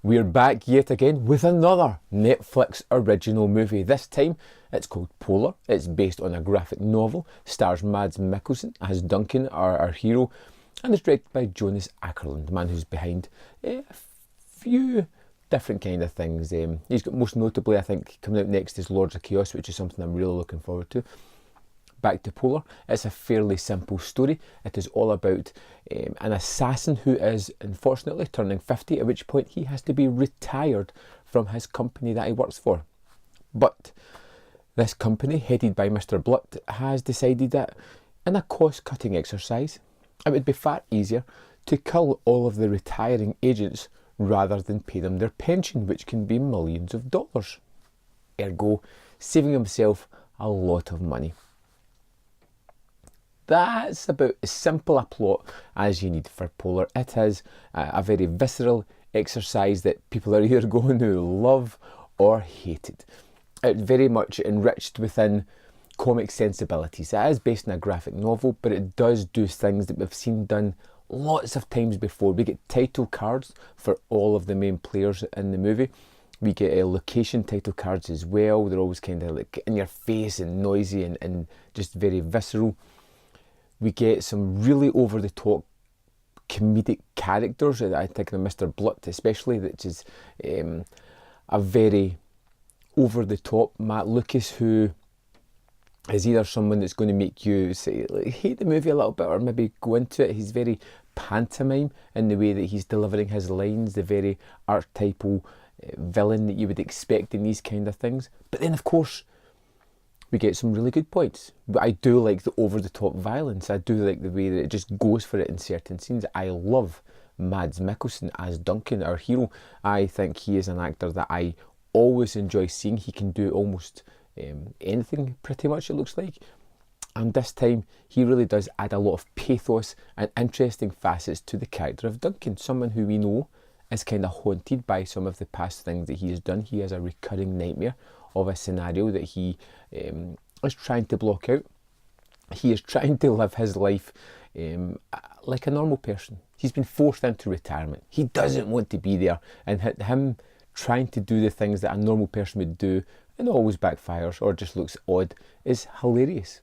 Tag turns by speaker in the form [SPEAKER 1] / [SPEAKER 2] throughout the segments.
[SPEAKER 1] We're back yet again with another Netflix original movie. This time it's called Polar. It's based on a graphic novel, stars Mads Mikkelsen as Duncan, our hero, and it's directed by Jonas Åkerlund, the man who's behind a few different kind of things. He's got, most notably, I think, coming out next is Lords of Chaos, which is something I'm really looking forward to. Back to Polar. It's a fairly simple story. It is all about an assassin who is unfortunately turning 50, at which point he has to be retired from his company that he works for. But this company, headed by Mr. Blunt, has decided that in a cost-cutting exercise, it would be far easier to kill all of the retiring agents rather than pay them their pension, which can be millions of dollars. Ergo, saving himself a lot of money. That's about as simple a plot as you need for Polar. It is a very visceral exercise that people are either going to love or hate it. It's very much enriched within comic sensibilities. It is based on a graphic novel, but it does do things that we've seen done lots of times before. We get title cards for all of the main players in the movie. We get location title cards as well. They're always kind of like in your face and noisy and just very visceral. We get some really over-the-top comedic characters. I think of Mr. Blunt especially, which is a very over-the-top Matt Lucas, who is either someone that's going to make you say, like, hate the movie a little bit or maybe go into it. He's very pantomime in the way that he's delivering his lines, the very archetypal villain that you would expect in these kind of things. But then, of course, we get some really good points. But I do like the over-the-top violence. I do like the way that it just goes for it in certain scenes. I love Mads Mikkelsen as Duncan, our hero. I think he is an actor that I always enjoy seeing. He can do almost anything, pretty much, it looks like. And this time, he really does add a lot of pathos and interesting facets to the character of Duncan, someone who we know is kind of haunted by some of the past things that he has done. He has a recurring nightmare of a scenario that he is trying to block out. He is trying to live his life like a normal person. He's been forced into retirement. He doesn't want to be there, and him trying to do the things that a normal person would do and always backfires or just looks odd is hilarious.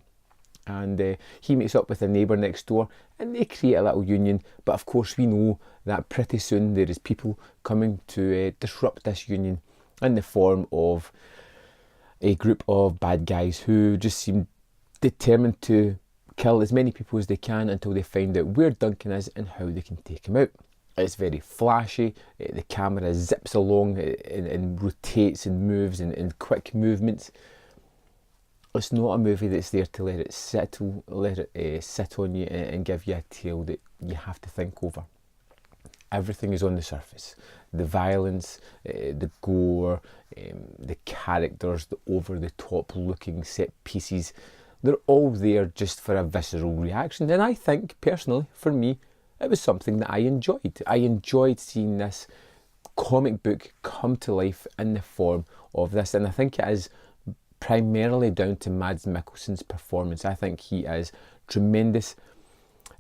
[SPEAKER 1] And he meets up with a neighbour next door and they create a little union, but of course we know that pretty soon there is people coming to disrupt this union in the form of a group of bad guys who just seem determined to kill as many people as they can until they find out where Duncan is and how they can take him out. It's very flashy. The camera zips along and rotates and moves in quick movements. It's not a movie that's there to let it sit on you and give you a tale that you have to think over. Everything is on the surface. The violence, the gore, the characters, the over-the-top looking set pieces, they're all there just for a visceral reaction. And I think, personally, for me, it was something that I enjoyed. I enjoyed seeing this comic book come to life in the form of this. And I think it is primarily down to Mads Mikkelsen's performance. I think he is tremendous.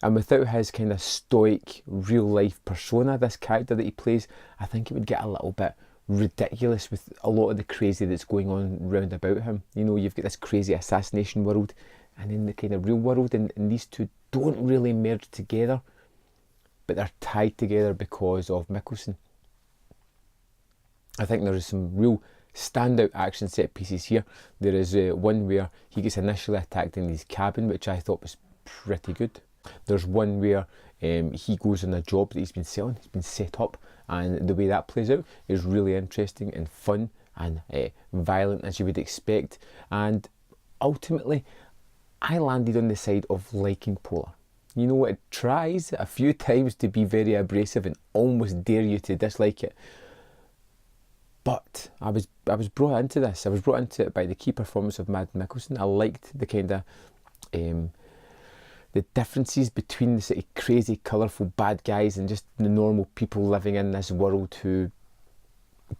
[SPEAKER 1] And without his kind of stoic, real-life persona, this character that he plays, I think it would get a little bit ridiculous with a lot of the crazy that's going on round about him. You know, you've got this crazy assassination world and then the kind of real world, and these two don't really merge together, but they're tied together because of Mikkelsen. I think there is some real standout action set pieces here. There is one where he gets initially attacked in his cabin, which I thought was pretty good. There's one where he goes on a job that he's been selling, he's been set up, and the way that plays out is really interesting and fun and violent as you would expect. And ultimately, I landed on the side of liking Polar. You know, it tries a few times to be very abrasive and almost dare you to dislike it. But I was brought into this. I was brought into it by the key performance of Mads Mikkelsen. I liked the kind of the differences between the sort of crazy, colourful bad guys and just the normal people living in this world who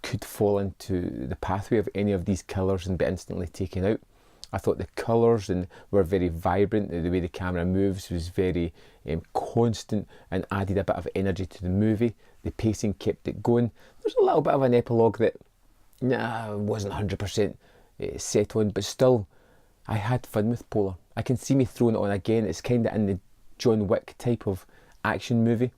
[SPEAKER 1] could fall into the pathway of any of these killers and be instantly taken out. I thought the colours were very vibrant. The way the camera moves was very constant and added a bit of energy to the movie. The pacing kept it going. There's a little bit of an epilogue that wasn't 100% set on, but still, I had fun with Polar. I can see me throwing it on again. It's kind of in the John Wick type of action movie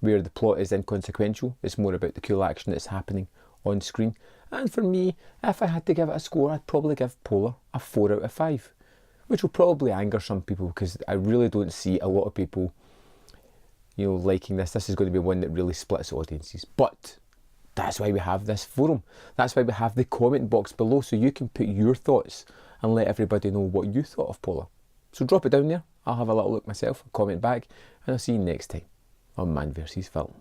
[SPEAKER 1] where the plot is inconsequential. It's more about the cool action that's happening on screen. And for me, if I had to give it a score, I'd probably give Polar a 4 out of 5, which will probably anger some people because I really don't see a lot of people, liking this. This is going to be one that really splits audiences. But that's why we have this forum. That's why we have the comment box below, so you can put your thoughts and let everybody know what you thought of Polar. So drop it down there. I'll have a little look myself, comment back, and I'll see you next time on Man vs Film.